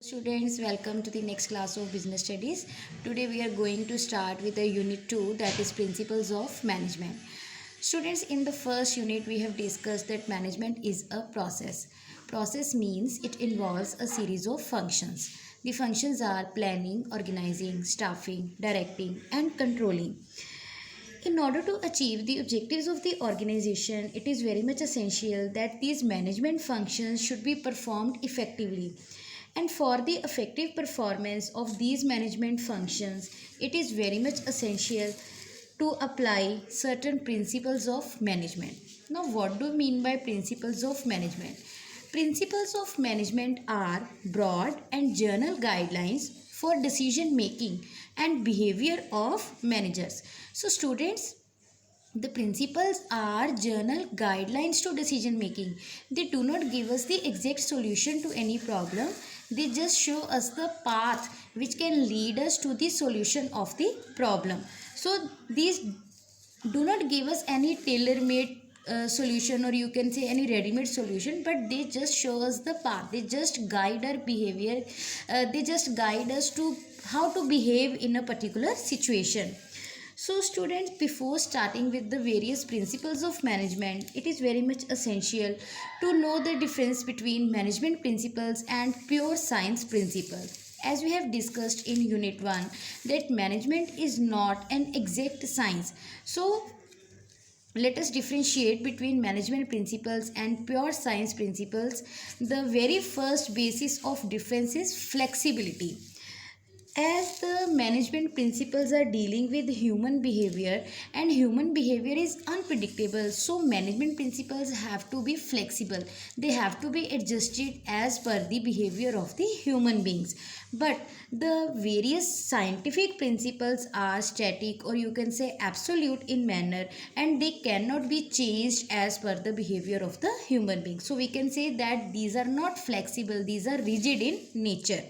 Students, welcome to the next class of business studies. Today we are going to start with a unit 2, that is principles of management. Students, in the first unit we have discussed that management is a process. Process means it involves a series of functions. The functions are planning, organizing, staffing, directing and controlling. In order to achieve the objectives of the organization, it is very much essential that these management functions should be performed effectively. And for the effective performance of these management functions, it is very much essential to apply certain principles of management. Now, what do you mean by principles of management? Principles of management are broad and general guidelines for decision making and behavior of managers. So students, the principles are general guidelines to decision making. They do not give us the exact solution to any problem. They just show us the path which can lead us to the solution of the problem. So these do not give us any tailor-made solution, or you can say any ready-made solution, but they just show us the path. They just guide our behavior. They just guide us to how to behave in a particular situation. So students, before starting with the various principles of management, it is very much essential to know the difference between management principles and pure science principles. As we have discussed in unit 1, that management is not an exact science. So let us differentiate between management principles and pure science principles. The very first basis of difference is flexibility. As the management principles are dealing with human behavior, and human behavior is unpredictable, so management principles have to be flexible. They have to be adjusted as per the behavior of the human beings. But the various scientific principles are static, or you can say absolute in manner, and they cannot be changed as per the behavior of the human being. So we can say that these are not flexible, these are rigid in nature.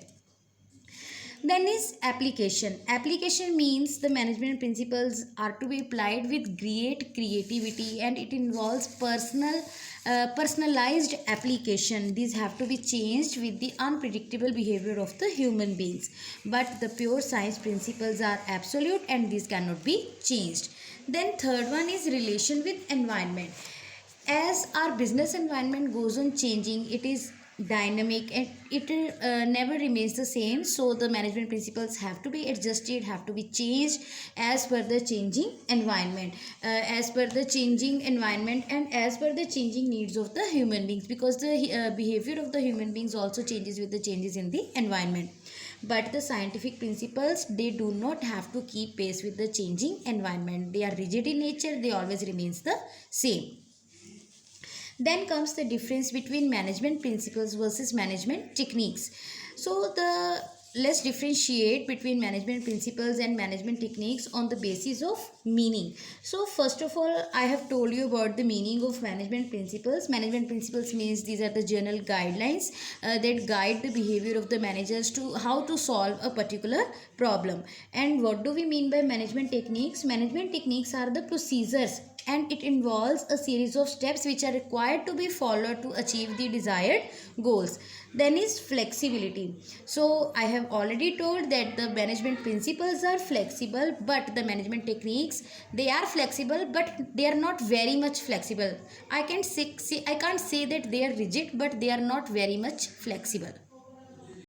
Then is application. Application means the management principles are to be applied with great creativity, and it involves personalized application. These have to be changed with the unpredictable behavior of the human beings. But the pure science principles are absolute and these cannot be changed. Then third one is relation with environment. As our business environment goes on changing, it is dynamic and it never remains the same. So the management principles have to be adjusted, have to be changed as per the changing environment, and as per the changing needs of the human beings, because the behavior of the human beings also changes with the changes in the environment. But the scientific principles, they do not have to keep pace with the changing environment. They are rigid in nature, they always remains the same. Then comes the difference between management principles versus management techniques. So let's differentiate between management principles and management techniques on the basis of meaning. So first of all, I have told you about the meaning of management principles. Management principles means these are the general guidelines that guide the behavior of the managers to how to solve a particular problem. And what do we mean by management techniques? Management techniques are the procedures, and it involves a series of steps which are required to be followed to achieve the desired goals. Then is flexibility. So I have already told that the management principles are flexible, but the management techniques, they are flexible but they are not very much flexible. I can't say that they are rigid, but they are not very much flexible.